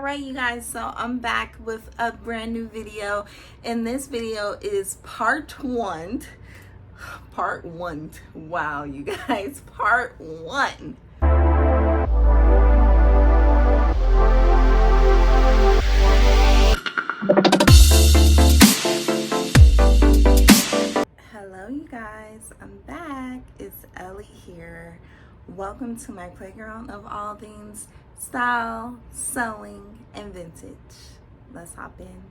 All right, you guys, so I'm back with a brand new video, and this video is part one. Wow, you guys, part one. Hello, you guys, I'm back. It's Ellie here. Welcome to my playground of all things style, sewing, and vintage. Let's hop in.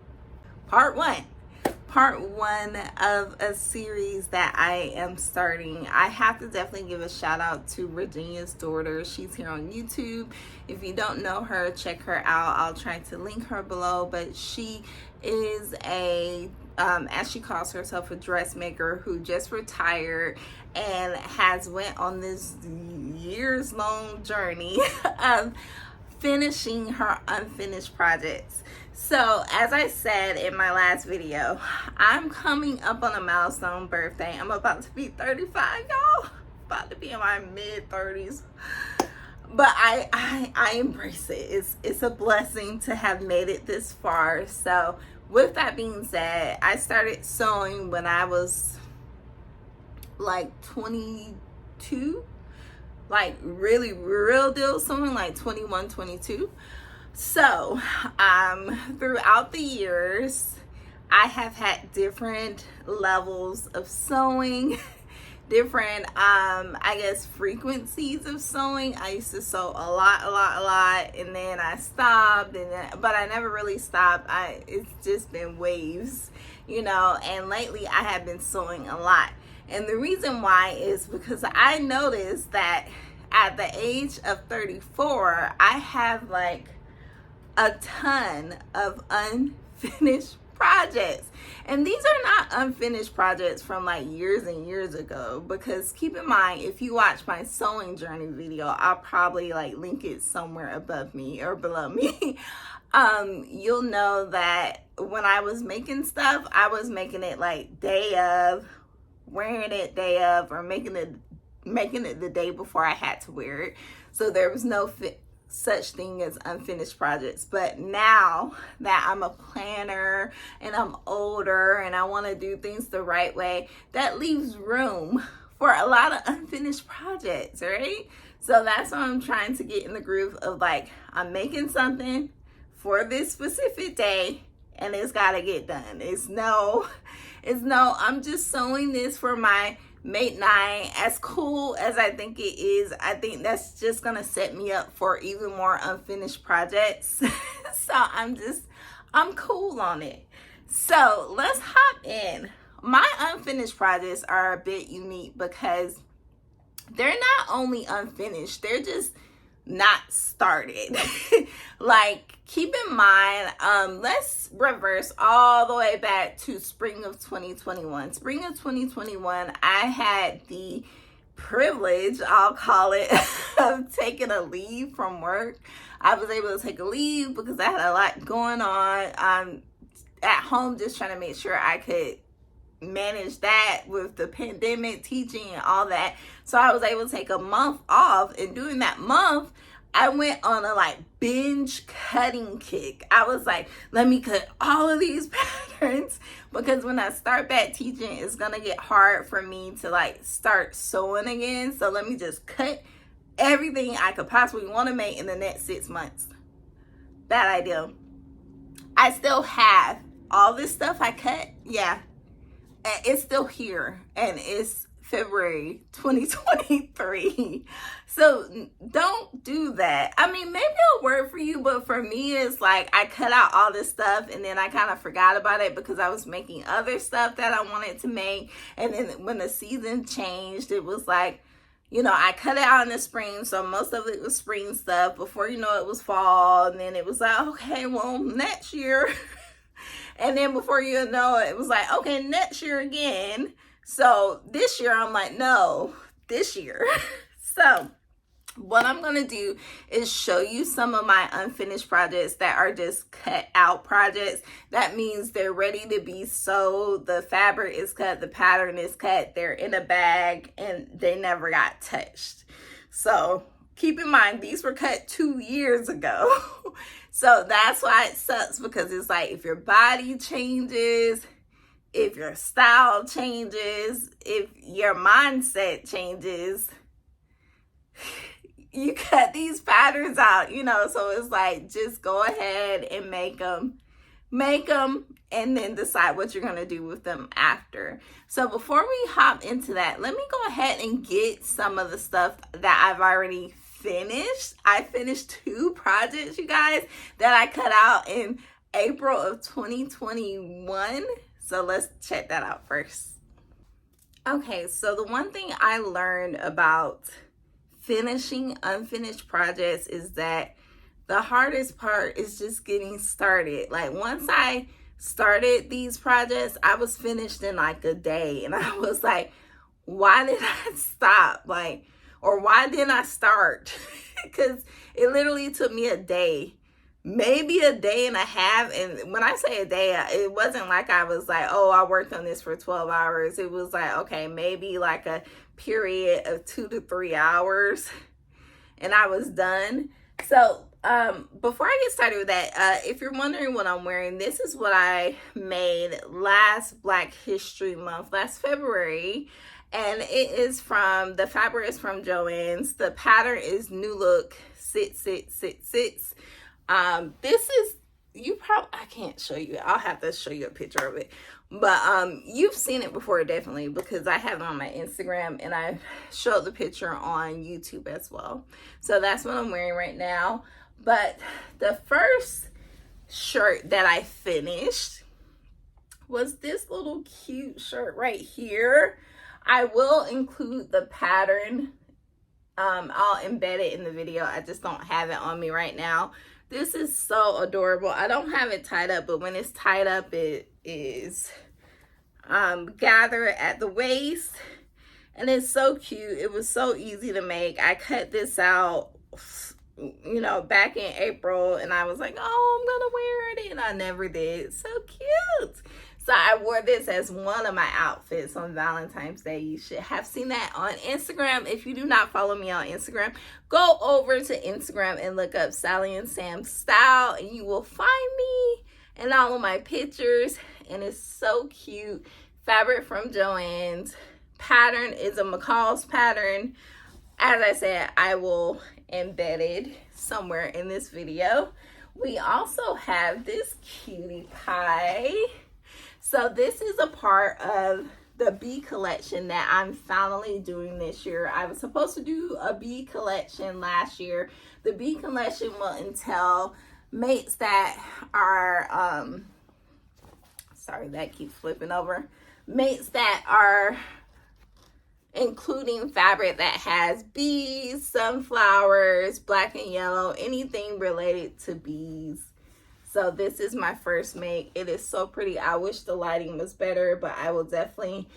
Part one of a series that I am starting. I have to definitely give a shout out to Virginia's daughter. She's here on YouTube. If you don't know her, check her out. I'll try to link her below, but she is a as she calls herself, a dressmaker who just retired and has went on this years-long journey of finishing her unfinished projects. So as I said in my last video, I'm coming up on a milestone birthday. I'm about to be 35, y'all. About to be in my mid-30s. But I embrace it. It's a blessing to have made it this far. So with that being said, I started sewing when I was like 22, like really real deal sewing, like 21, 22. So throughout the years, I have had different levels of sewing, different I guess frequencies of sewing. I used to sew a lot, and then I stopped, but I never really stopped. It's just been waves, you know. And lately I have been sewing a lot, and the reason why is because I noticed that at the age of 34, I have like a ton of unfinished projects. And these are not unfinished projects from like years and years ago, because keep in mind, if you watch my sewing journey video, I'll probably like link it somewhere above me or below me. You'll know that when I was making stuff, I was making it like day of, wearing it day of, or making it the day before I had to wear it. So there was no such thing as unfinished projects. But now that I'm a planner and I'm older and I want to do things the right way, that leaves room for a lot of unfinished projects, right? So that's why I'm trying to get in the groove of like, I'm making something for this specific day and it's got to get done. It's no, I'm just sewing this for my mate night. As cool as I think it is, I think that's just gonna set me up for even more unfinished projects. So I'm cool on it. So let's hop in. My unfinished projects are a bit unique because they're not only unfinished, they're just not started. Like, keep in mind, let's reverse all the way back to spring of 2021. Spring of 2021, I had the privilege, I'll call it, of taking a leave from work. I was able to take a leave because I had a lot going on. I'm at home just trying to make sure I could manage that with the pandemic, teaching and all that. So I was able to take a month off, and during that month I went on a like binge cutting kick. I was like, let me cut all of these patterns, because when I start back teaching, it's gonna get hard for me to like start sewing again. So let me just cut everything I could possibly want to make in the next 6 months. Bad idea. I still have all this stuff I cut. Yeah, it's still here, and it's February 2023. So don't do that. I mean, maybe it'll work for you, but for me, it's like I cut out all this stuff and then I kind of forgot about it because I was making other stuff that I wanted to make. And then when the season changed, it was like, you know, I cut it out in the spring, so most of it was spring stuff. Before you know it was fall, and then it was like, okay, well, next year. And then before you know it, it was like, okay, next year again. So this year, I'm like, no, this year. So what I'm going to do is show you some of my unfinished projects that are just cut out projects. That means they're ready to be sewed. The fabric is cut, the pattern is cut, they're in a bag, and they never got touched. So keep in mind, these were cut 2 years ago. So that's why it sucks, because it's like if your body changes, if your style changes, if your mindset changes, you cut these patterns out, you know. So it's like, just go ahead and make them, and then decide what you're going to do with them after. So before we hop into that, let me go ahead and get some of the stuff that I've already finished. I finished 2 projects, you guys, that I cut out in April of 2021. So let's check that out first. Okay, so the one thing I learned about finishing unfinished projects is that the hardest part is just getting started. Like, once I started these projects, I was finished in like a day, and I was like, why did I stop? Like, or why didn't I start? Because it literally took me a day, maybe a day and a half. And when I say a day, it wasn't like I was like, oh, I worked on this for 12 hours. It was like, okay, maybe like a period of 2 to 3 hours, and I was done. So before I get started with that, if you're wondering what I'm wearing, this is what I made last Black History Month, last February. And it is from, the fabric is from Joann's. The pattern is New Look Sit. This is, I can't show you. I'll have to show you a picture of it. But you've seen it before, definitely, because I have it on my Instagram, and I showed the picture on YouTube as well. So that's what I'm wearing right now. But the first shirt that I finished was this little cute shirt right here. I will include the pattern. I'll embed it in the video. I just don't have it on me right now. This is so adorable. I don't have it tied up, but when it's tied up, it is gathered at the waist, and it's so cute. It was so easy to make. I cut this out, you know, back in April, and I was like, oh, I'm gonna wear it, and I never did. So cute. So I wore this as one of my outfits on Valentine's Day. You should have seen that on Instagram. If you do not follow me on Instagram, go over to Instagram and look up Sallie and Sam Style, and you will find me and all of my pictures. And it's so cute. Fabric from Joann's. Pattern is a McCall's pattern. As I said, I will embed it somewhere in this video. We also have this cutie pie. So this is a part of the bee collection that I'm finally doing this year. I was supposed to do a bee collection last year. The bee collection will entail mates that are, sorry, that keeps flipping over. Mates that are including fabric that has bees, sunflowers, black and yellow, anything related to bees. So this is my first make. It is so pretty. I wish the lighting was better, but I will definitely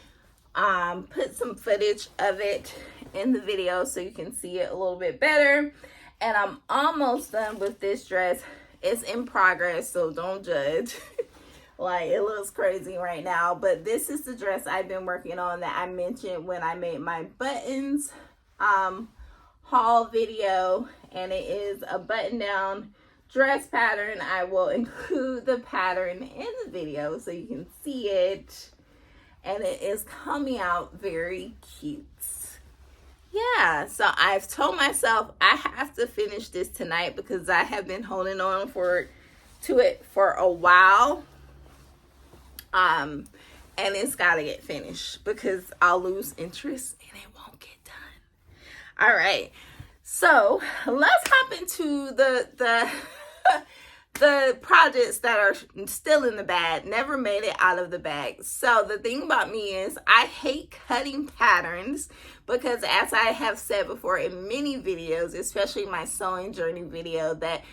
put some footage of it in the video so you can see it a little bit better. And I'm almost done with this dress. It's in progress, so don't judge. Like, it looks crazy right now, but this is the dress I've been working on that I mentioned when I made my buttons haul video, and it is a button down dress pattern. I will include the pattern in the video so you can see it, and it is coming out very cute. Yeah, so I've told myself I have to finish this tonight because I have been holding on to it for a while. And it's gotta get finished because I'll lose interest and it won't get done. All right, so let's hop into the the projects that are still in the bag, never made it out of the bag. So the thing about me is I hate cutting patterns because, as I have said before in many videos, especially my sewing journey video, that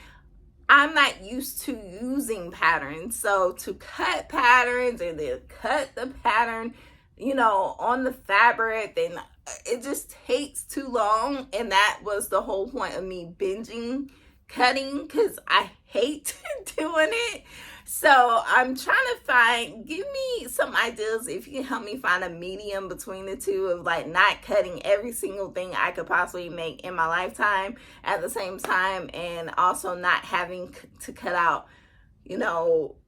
I'm not used to using patterns. So to cut patterns and then cut the pattern, you know, on the fabric, then it just takes too long. And that was the whole point of me binging cutting, because I hate doing it. So I'm trying to give me some ideas if you can help me find a medium between the two of like not cutting every single thing I could possibly make in my lifetime at the same time, and also not having to cut out,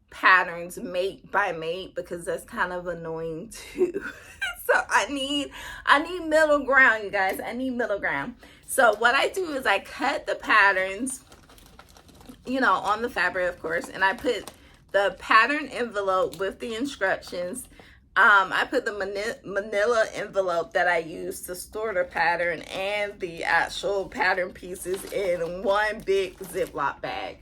patterns mate by mate, because that's kind of annoying too. So I need middle ground, you guys. I need middle ground. So what I do is I cut the patterns, on the fabric, of course, and I put the pattern envelope with the instructions. I put the manila envelope that I use to store the pattern and the actual pattern pieces in one big Ziploc bag.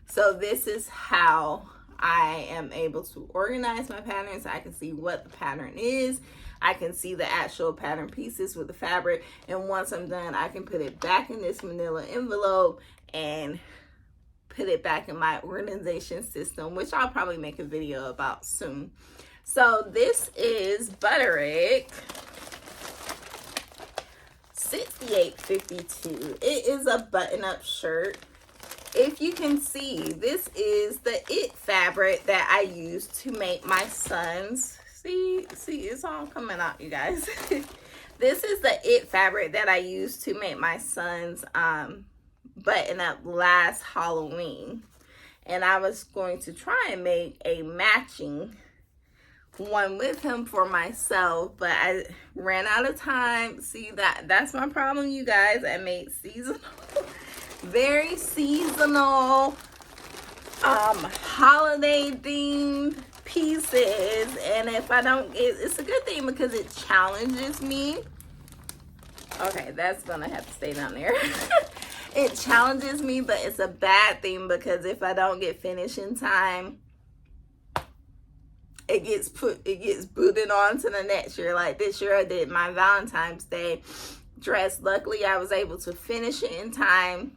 So this is how I am able to organize my patterns. I can see what the pattern is. I can see the actual pattern pieces with the fabric. And once I'm done, I can put it back in this manila envelope and put it back in my organization system, which I'll probably make a video about soon. So this is Butterick 6852. It is a button-up shirt. If you can see, this is the It fabric that I use to make my sons. See, it's all coming out, you guys. This is the It fabric that I used to make my sons button up last Halloween, and I was going to try and make a matching one with him for myself, but I ran out of time. See, that's my problem, you guys. I made seasonal very seasonal holiday themed pieces, and if I don't, it's a good thing because it challenges me. Okay, that's gonna have to stay down there. It challenges me, but it's a bad thing because if I don't get finished in time, it gets booted on to the next year. Like this year I did my Valentine's Day dress. Luckily I was able to finish it in time.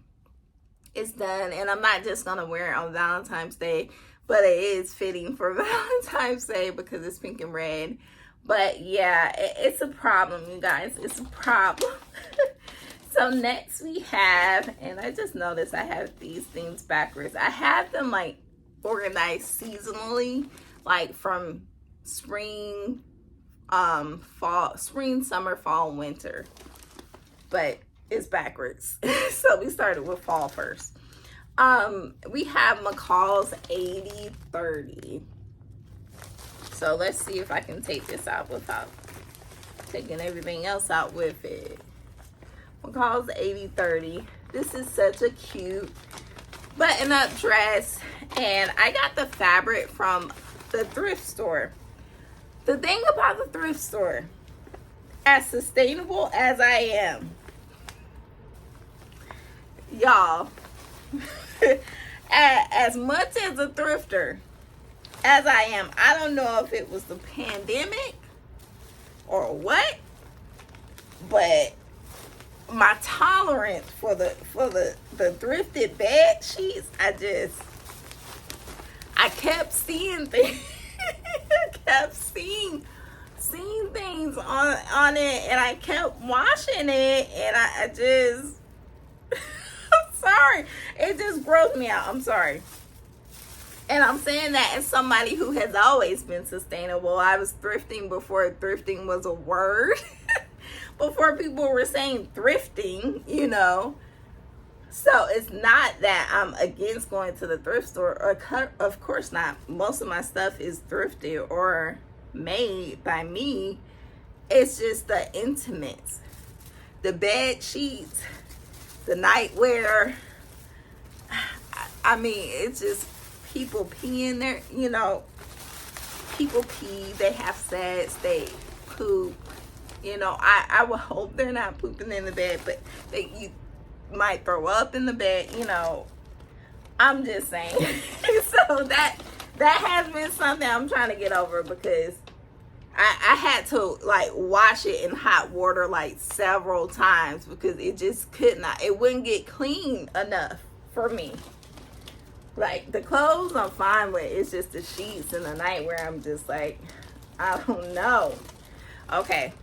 It's done, and I'm not just gonna wear it on Valentine's Day, but it is fitting for Valentine's Day because it's pink and red. But yeah, it's a problem, you guys. It's a problem. So next we have, and I just noticed I have these things backwards. I have them like organized seasonally, like from spring, summer, fall, winter. But it's backwards. So we started with fall first. We have McCall's 80/30. So let's see if I can take this out without taking everything else out with it. McCall's 80/30. This is such a cute button-up dress, and I got the fabric from the thrift store. The thing about the thrift store, as sustainable as I am, y'all, as much as a thrifter as I am, I don't know if it was the pandemic or what, but my tolerance for the thrifted bed sheets, I kept seeing things. I kept seeing things on it, and I kept washing it, and I just I'm sorry, it just grossed me out. I'm sorry. And I'm saying that as somebody who has always been sustainable. I was thrifting before thrifting was a word. Before people were saying thrifting, So it's not that I'm against going to the thrift store. Of course not. Most of my stuff is thrifted or made by me. It's just the intimates. The bed sheets, the nightwear. I mean, it's just people pee in there, people pee, they have sex, they poop, I would hope they're not pooping in the bed, but you might throw up in the bed, I'm just saying. So that has been something I'm trying to get over, because I had to like wash it in hot water like several times because it just it wouldn't get clean enough for me. Like the clothes I'm fine with, it's just the sheets and the night where I'm just like, I don't know. Okay.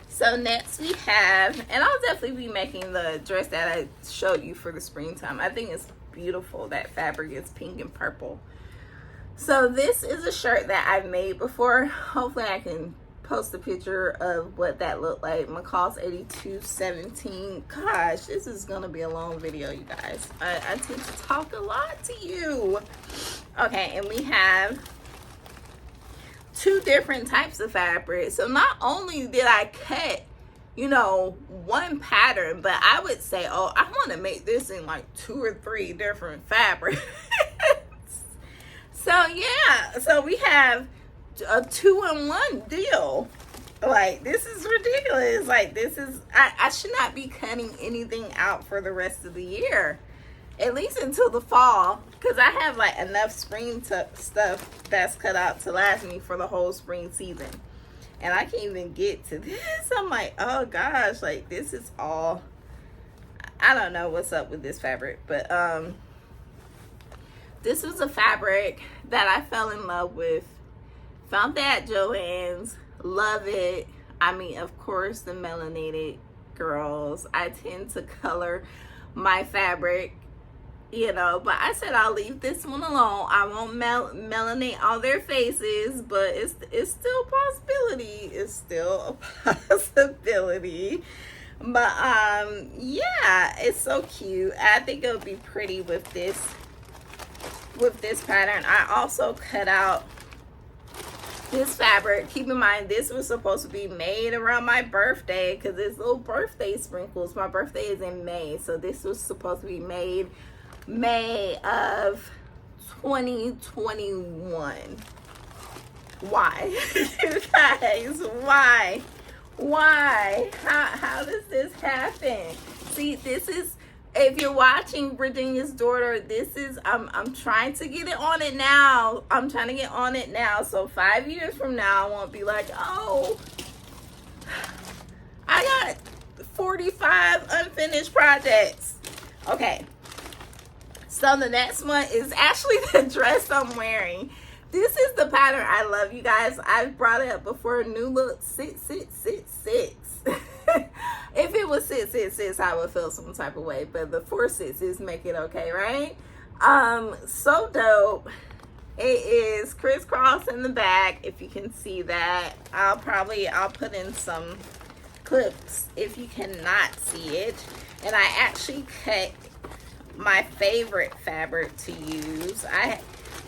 So next we have, and I'll definitely be making the dress that I showed you for the springtime. I think it's beautiful. That fabric is pink and purple. So this is a shirt that I've made before. Hopefully I can post a picture of what that looked like. McCall's 8217. Gosh, this is gonna be a long video, you guys. I tend to talk a lot to you. Okay, and we have two different types of fabric. So not only did I cut, you know, one pattern, but I would say, oh, I want to make this in like 2 or 3 different fabrics. So yeah, so we have a 2-in-1 deal. Like, this is ridiculous. Like, this is, I should not be cutting anything out for the rest of the year, at least until the fall, because I have like enough spring stuff that's cut out to last me for the whole spring season. And I can't even get to this. I'm like, oh gosh, like this is all, I don't know what's up with this fabric, but this was a fabric that I fell in love with. Found that at Joann's. Love it. I mean, of course, the melanated girls. I tend to color my fabric, you know, but I said I'll leave this one alone. I won't melanate all their faces, but it's still a possibility. It's still a possibility. But yeah, it's so cute. I think it would be pretty with this pattern. I also cut out this fabric. Keep in mind, this was supposed to be made around my birthday because it's little birthday sprinkles. My birthday is in May, so this was supposed to be made May of 2021. Why? You guys, why? How does this happen? See, this is, if you're watching Virginia's Daughter, this is, I'm trying to get it on it now. I'm trying to get on it now. So 5 years from now, I won't be like, oh, I got 45 unfinished projects. Okay. So the next one is actually the dress I'm wearing. This is the pattern I love, you guys. I've brought it up before. New look, sit, sit, sit, sit. If it was sit, sit, sit, I would feel some type of way. But the 4 sits make it okay, right? So dope. It is crisscross in the back, if you can see that. I'll put in some clips if you cannot see it. And I actually cut my favorite fabric to use. I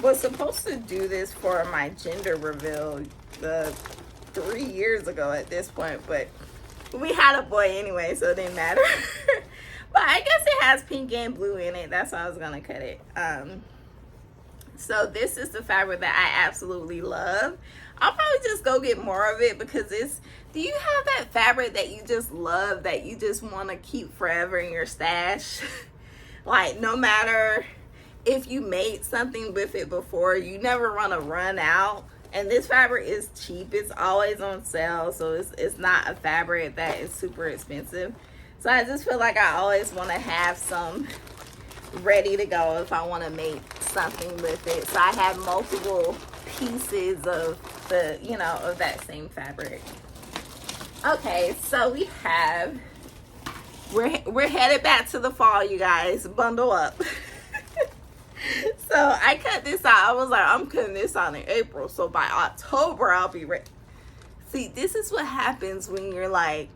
was supposed to do this for my gender reveal 3 years ago at this point, but we had a boy anyway, so it didn't matter. But I guess it has pink and blue in it. That's why I was gonna cut it. So this is the fabric that I absolutely love. I'll probably just go get more of it because it's, do you have that fabric that you just love, that you just want to keep forever in your stash? Like, no matter if you made something with it before, you never want to run out. And this fabric is cheap. It's always on sale, so it's not a fabric that is super expensive. So I just feel like I always want to have some ready to go if I want to make something with it. So I have multiple pieces of the, you know, of that same fabric. Okay, so we have, we're headed back to the fall, you guys. Bundle up. So I cut this out. I was like, I'm cutting this out in April, so by October I'll be ready. See, this is what happens when you're like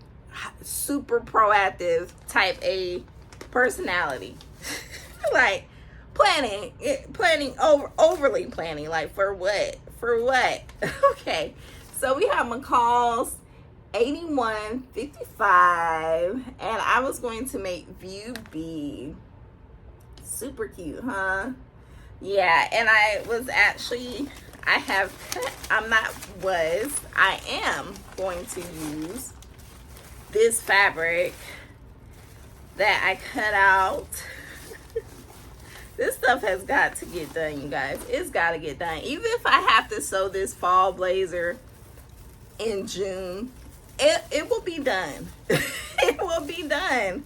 super proactive type A personality. Like overly planning. Like, for what? Okay, so we have McCall's 8155, and I was going to make View B. Super cute, huh? Yeah, and I am going to use this fabric that I cut out. This stuff has got to get done, you guys. It's got to get done. Even if I have to sew this fall blazer in June, it will be done. It will be done.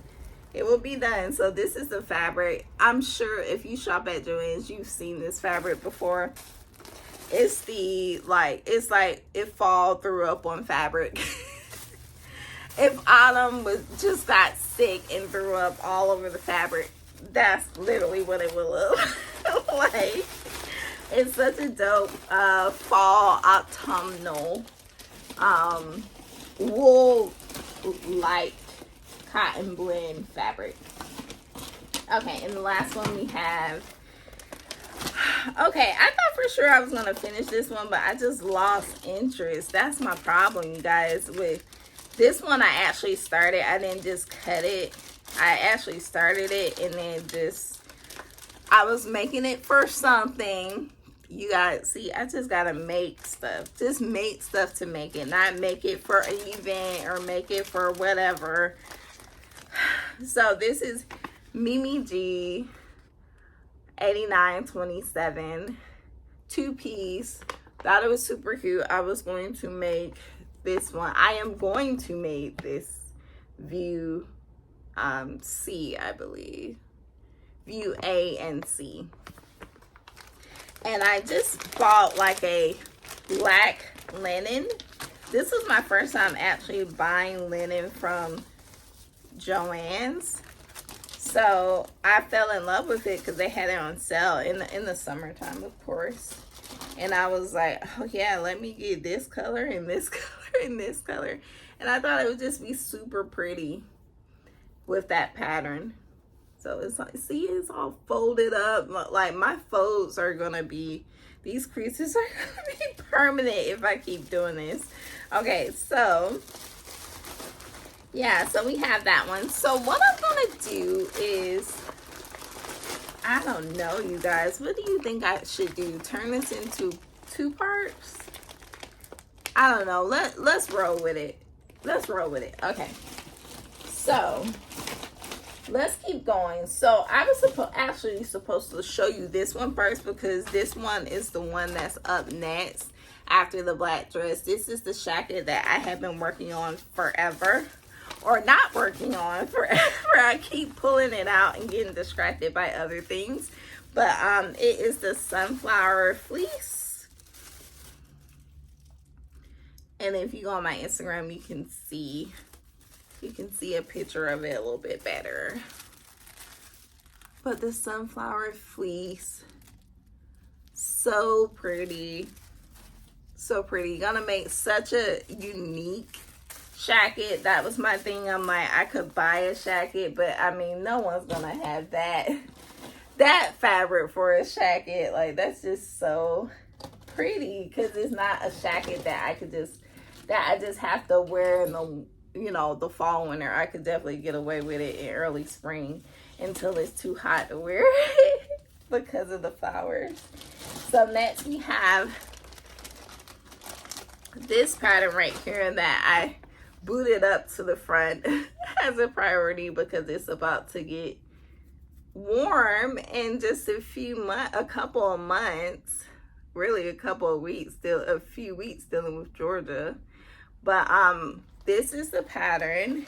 It will be done. So this is the fabric. I'm sure if you shop at Joann's, you've seen this fabric before. It's it's like if fall threw up on fabric. If Autumn just got sick and threw up all over the fabric, that's literally what it will look like. It's such a dope fall autumnal wool light cotton blend fabric. Okay, and the last one we have. Okay, I thought for sure I was gonna finish this one, but I just lost interest. That's my problem, you guys. With this one, I actually started. I didn't just cut it. I actually started it, and then I was making it for something. You guys see, I just gotta make stuff. Just make stuff to make it, not make it for an event or make it for whatever. So this is Mimi G 8927 2-piece. Thought it was super cute. I was going to make this one. I am going to make this view C, I believe. View A and C. And I just bought like a black linen. This was my first time actually buying linen from Joann's. So I fell in love with it because they had it on sale in the summertime, of course. And I was like, oh yeah, let me get this color and this color and this color. And I thought it would just be super pretty with that pattern. So it's like, see, it's all folded up. Like my folds are gonna be, these creases are gonna be permanent if I keep doing this. Okay, so yeah, so we have that one. So what I'm gonna do is, I don't know, you guys, what do you think I should do? Turn this into 2 parts? I don't know. Let's roll with it. Let's roll with it. Okay, so let's keep going. So I was actually supposed to show you this one first, because this one is the one that's up next after the black dress. This is the jacket that I have been working on forever, or not working on forever. I keep pulling it out and getting distracted by other things. But it is the sunflower fleece. And if you go on my Instagram, you can see a picture of it a little bit better. But the sunflower fleece, so pretty. So pretty. Gonna make such a unique jacket. That was my thing. I'm like, I could buy a jacket, but I mean, no one's gonna have that fabric for a jacket. Like, that's just so pretty, because it's not a jacket that I just have to wear in the, you know, the fall, winter. I could definitely get away with it in early spring until it's too hot to wear it because of the flowers. So next we have this pattern right here that I booted up to the front as a priority because it's about to get warm in just a couple of months, really a couple of weeks, still a few weeks dealing with Georgia. But this is the pattern,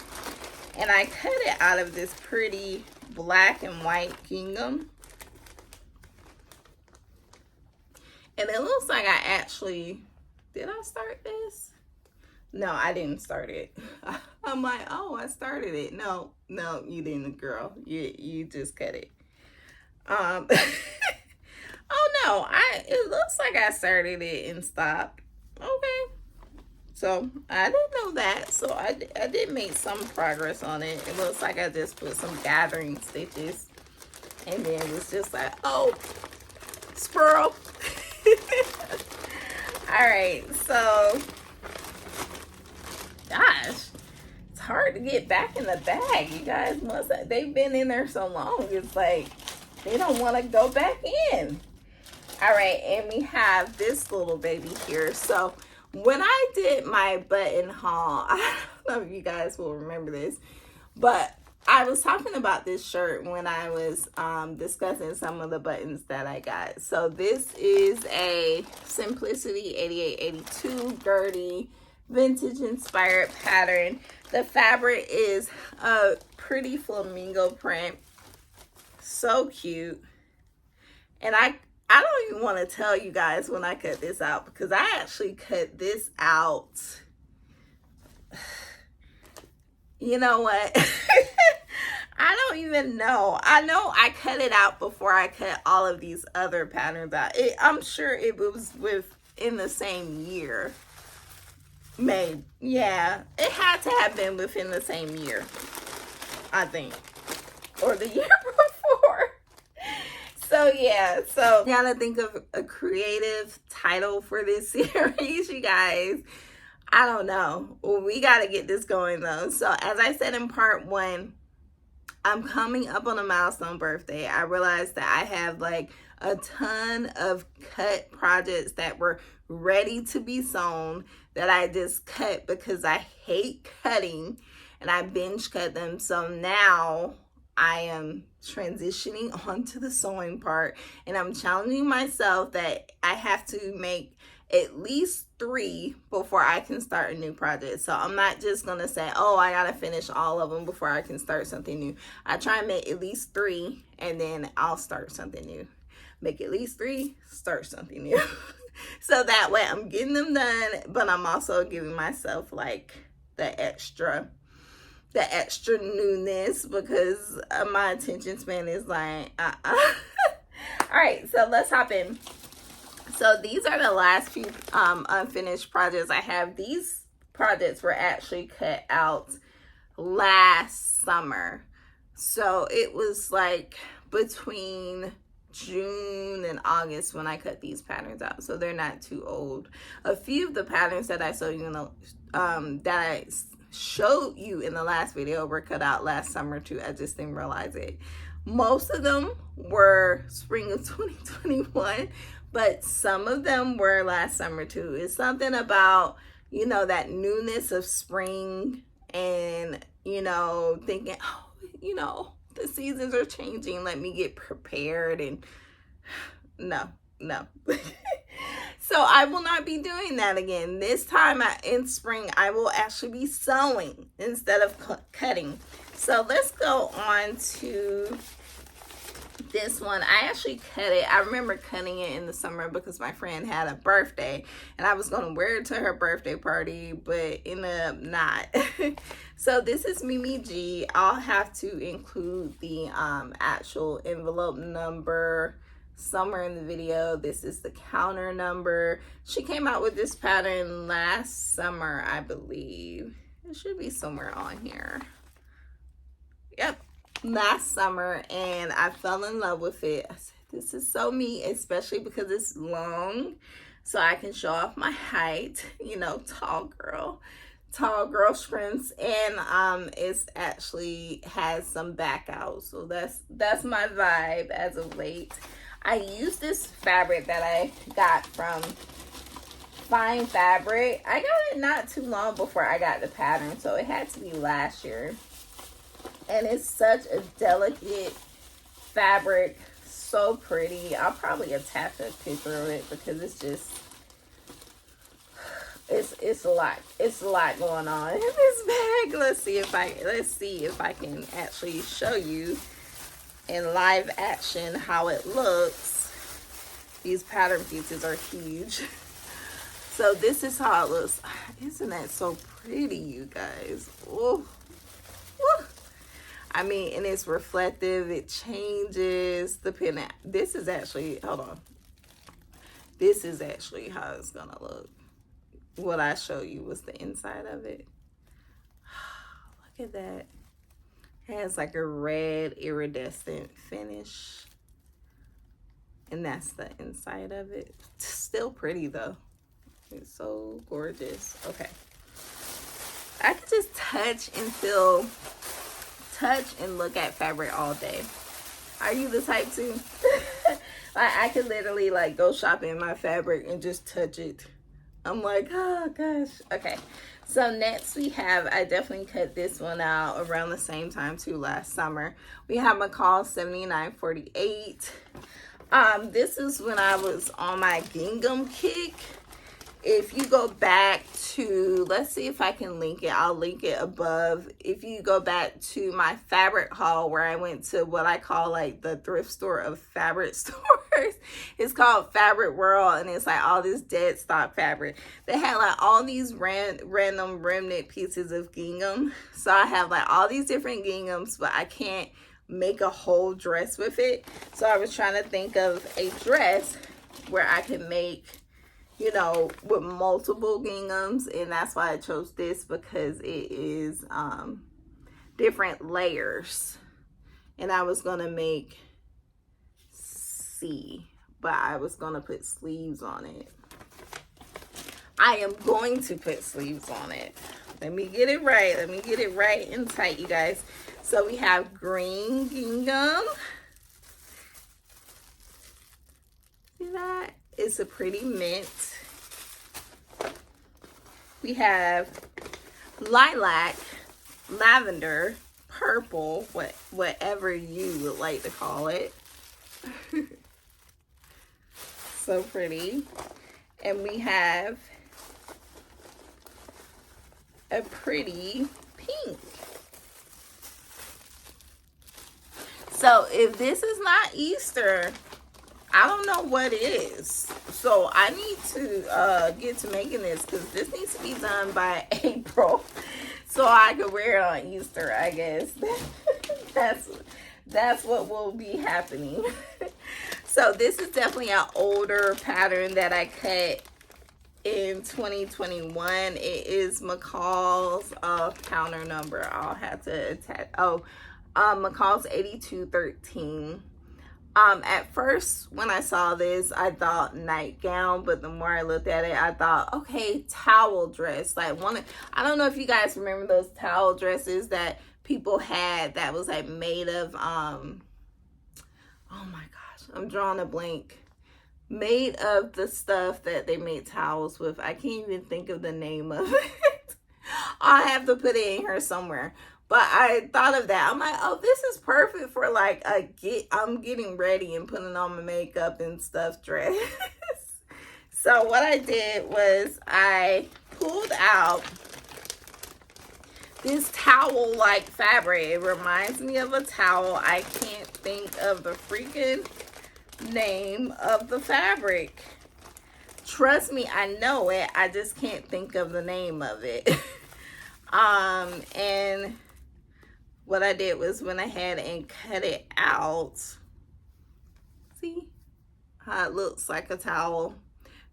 and I cut it out of this pretty black and white gingham. And it looks like I actually, did I start this? No, I didn't start it. I'm like, oh, I started it. No, you didn't, girl. You just cut it. Oh no, it looks like I started it and stopped. Okay. So I didn't know that. So I did make some progress on it. It looks like I just put some gathering stitches, and then it was just like, oh, squirrel. All right, so gosh, it's hard to get back in the bag, you guys. Once they've been in there so long, it's like they don't want to go back in. All right, and we have this little baby here. So when I did my button haul, I don't know if you guys will remember this, but I was talking about this shirt when I was discussing some of the buttons that I got. So this is a Simplicity 8882 Gertie vintage inspired pattern. The fabric is a pretty flamingo print. So cute. And I don't even want to tell you guys when I cut this out, because I actually cut this out. You know what? I don't even know. I know I cut it out before I cut all of these other patterns out. I'm sure it was within the same year. Maybe. Yeah. It had to have been within the same year, I think. Or the year before. So yeah, so gotta think of a creative title for this series, you guys. I don't know. Well, we gotta get this going though. So as I said in part 1, I'm coming up on a milestone birthday. I realized that I have like a ton of cut projects that were ready to be sewn that I just cut because I hate cutting and I binge cut them. So now I am transitioning onto the sewing part, and I'm challenging myself that I have to make at least 3 before I can start a new project. So I'm not just gonna say, oh, I gotta finish all of them before I can start something new. I try and make at least 3 and then I'll start something new. Make at least 3, start something new. So that way I'm getting them done, but I'm also giving myself like the extra newness, because my attention span is like all right, so let's hop in. So these are the last few unfinished projects I have. These projects were actually cut out last summer, so it was like between June and August when I cut these patterns out, so they're not too old. A few of the patterns that I showed you in the last video were cut out last summer too. I just didn't realize it. Most of them were spring of 2021, but some of them were last summer too. It's something about, you know, that newness of spring and, you know, thinking, oh, you know, the seasons are changing. Let me get prepared. And no. So I will not be doing that again. This time in spring, I will actually be sewing instead of cutting. So let's go on to this one. I actually cut it. I remember cutting it in the summer because my friend had a birthday and I was going to wear it to her birthday party, but ended up not. So this is Mimi G. I'll have to include the actual envelope number somewhere in the video. This is the counter number. She came out with this pattern last summer, I believe. It should be somewhere on here. Yep, last summer, and I fell in love with it. I said, this is so me, especially because it's long, so I can show off my height, you know, tall girl strengths, and it's actually has some back out, so that's my vibe as of late. I use this fabric that I got from Fine Fabric. I got it not too long before I got the pattern, so it had to be last year. And it's such a delicate fabric, so pretty. I'll probably attach a picture of it because it's just, it's a lot going on in this bag. Let's see if I can actually show you in live action how it looks. These pattern pieces are huge. So this is how it looks. Isn't that so pretty, you guys? Ooh. Woo. I mean, and it's reflective. It changes depending. This is actually, hold on. This is actually how it's gonna look. What I show you was the inside of it. Look at that. It has like a red iridescent finish. And that's the inside of it. Still pretty though. It's so gorgeous. Okay. I could just touch and look at fabric all day. Are you the type to? Like, I could literally like go shopping in my fabric and just touch it. I'm like, oh gosh. Okay. So next we have, I definitely cut this one out around the same time too last summer. We have McCall 7948. This is when I was on my gingham kick. If you go back to, let's see if I can link it. I'll link it above. If you go back to my fabric haul where I went to what I call like the thrift store of fabric stores. stores. It's called Fabric World, and it's like all this dead stock fabric. They had like all these random remnant pieces of gingham. So I have like all these different ginghams, but I can't make a whole dress with it. So I was trying to think of a dress where I could make, you know, with multiple ginghams, and that's why I chose this, because it is different layers. And I was gonna make but I was gonna put sleeves on it. I am going to put sleeves on it. Let me get it right. Let me get it right and tight, you guys. So we have green gingham. See that? It's a pretty mint. We have lilac, lavender, purple, whatever you would like to call it. So pretty. And we have a pretty pink. So if this is not Easter, I don't know what is. So I need to get to making this, because this needs to be done by April, so I could wear it on Easter, I guess. That's what will be happening. So this is definitely an older pattern that I cut in 2021. It is McCall's counter number. I'll have to attach. McCall's 8213. At first when I saw this, I thought nightgown, but the more I looked at it, I thought, okay, towel dress. Like I don't know if you guys remember those towel dresses that people had that was like made of oh my gosh, I'm drawing a blank. Made of the stuff that they made towels with. I can't even think of the name of it. I'll have to put it in here somewhere. But I thought of that. I'm like, oh, this is perfect for like I'm getting ready and putting on my makeup and stuff dress. So what I did was I pulled out this towel-like fabric. It reminds me of a towel. I can't think of the freaking name of the fabric. Trust me, I know it. I just can't think of the name of it. And what I did was went ahead and cut it out. See how it looks like a towel?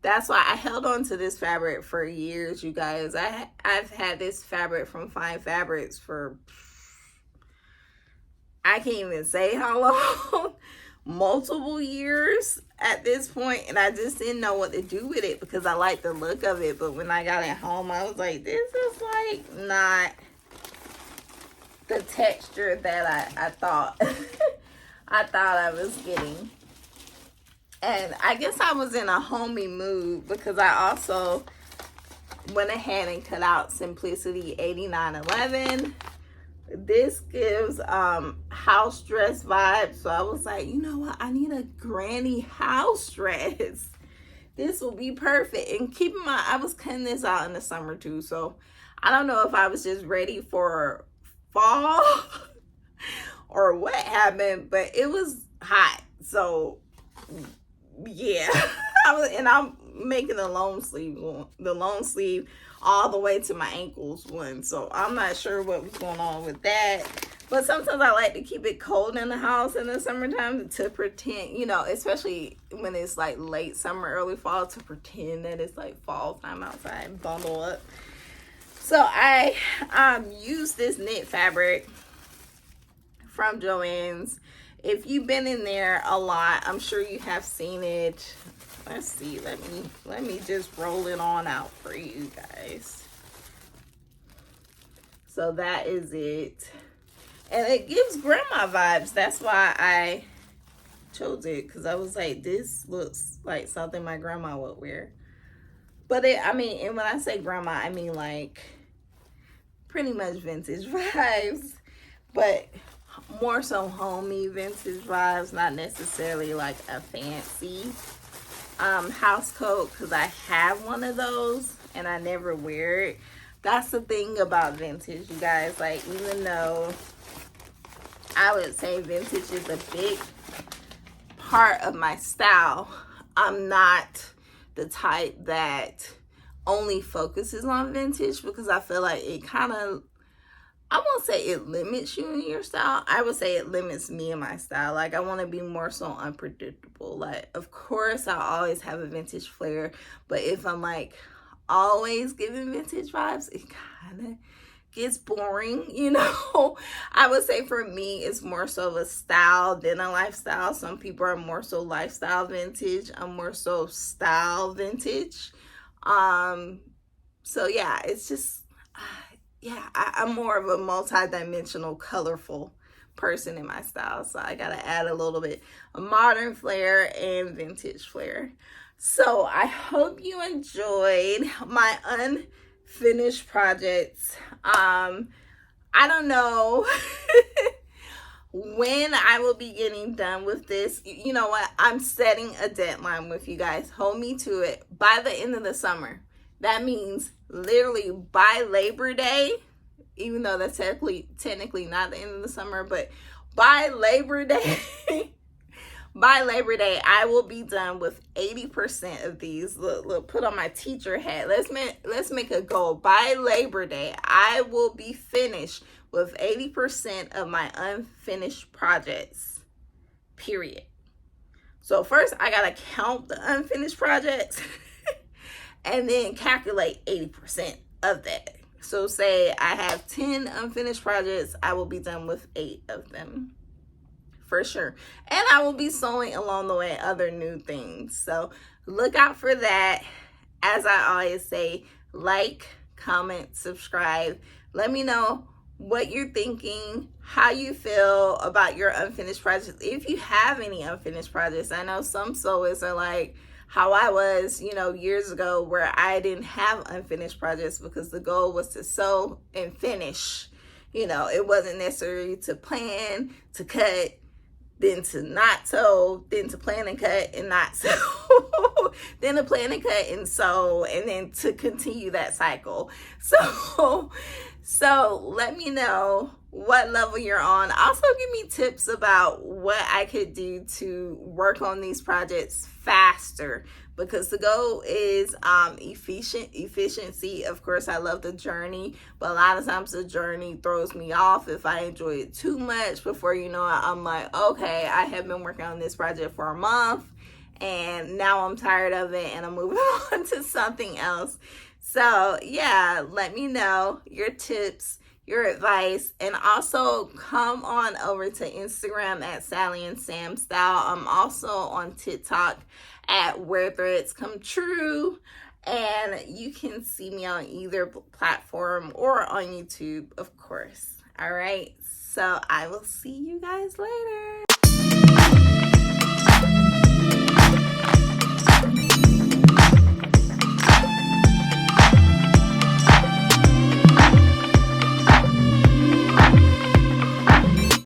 That's why I held on to this fabric for years, you guys. I've had this fabric from Fine Fabrics for, I can't even say how long, multiple years at this point, and I just didn't know what to do with it because I like the look of it. But when I got it home, I was like, this is like not the texture that I thought I was getting. And I guess I was in a homey mood because I also went ahead and cut out Simplicity 8911. This gives house dress vibes. So I was like, you know what? I need a granny house dress. This will be perfect. And keep in mind, I was cutting this out in the summer too. So I don't know if I was just ready for fall or what happened, but it was hot. So yeah, I'm making the long sleeve all the way to my ankles one. So I'm not sure what was going on with that. But sometimes I like to keep it cold in the house in the summertime to pretend, you know, especially when it's like late summer, early fall, to pretend that it's like fall time outside and bundle up. So I used this knit fabric from Joann's. If you've been in there a lot, I'm sure you have seen it. Let's see, let me just roll it on out for you guys. So that is it. And it gives grandma vibes. That's why I chose it, because I was like, this looks like something my grandma would wear. But and when I say grandma, I mean like pretty much vintage vibes, but more so homey vintage vibes, not necessarily like a fancy house coat, because I have one of those and I never wear it. That's the thing about vintage, you guys. Like, even though I would say vintage is a big part of my style. I'm not the type that only focuses on vintage, because I feel like it kind of, I won't say it limits you in your style. I would say it limits me in my style. Like, I want to be more so unpredictable. Like, of course, I always have a vintage flair, but if I'm like always giving vintage vibes, it kind of gets boring, you know. I would say for me, it's more so of a style than a lifestyle. Some people are more so lifestyle vintage. I'm more so style vintage. So yeah, it's just, I'm more of a multi-dimensional, colorful person in my style. So I gotta add a little bit of modern flair and vintage flair. So I hope you enjoyed my unfinished projects. I don't know when I will be getting done with this. You know what? I'm setting a deadline with you guys. Hold me to it. By the end of the summer. That means literally by Labor Day, even though that's technically not the end of the summer, but by Labor Day, I will be done with 80% of these. Look, put on my teacher hat. Let's make a goal. By Labor Day, I will be finished with 80% of my unfinished projects. Period. So first, I gotta count the unfinished projects and then calculate 80% of that. So say I have 10 unfinished projects, I will be done with 8 of them. For sure. And I will be sewing along the way other new things. So look out for that. As I always say, like, comment, subscribe. Let me know what you're thinking, how you feel about your unfinished projects. If you have any unfinished projects, I know some sewers are like how I was, years ago, where I didn't have unfinished projects because the goal was to sew and finish. It wasn't necessary to plan, to cut, then to not sew, then to plan and cut and not sew, then to plan and cut and sew, and then to continue that cycle. So let me know what level you're on. Also, give me tips about what I could do to work on these projects faster, because the goal is efficiency. Of course, I love the journey, but a lot of times the journey throws me off if I enjoy it too much. Before you know it, I'm like, okay, I have been working on this project for a month and now I'm tired of it and I'm moving on to something else. So yeah, let me know your tips, your advice, and also come on over to Instagram at Sallie and Sam Style. I'm also on TikTok at Where Threads Come True, and you can see me on either platform or on YouTube, of course. All right, so I will see you guys later.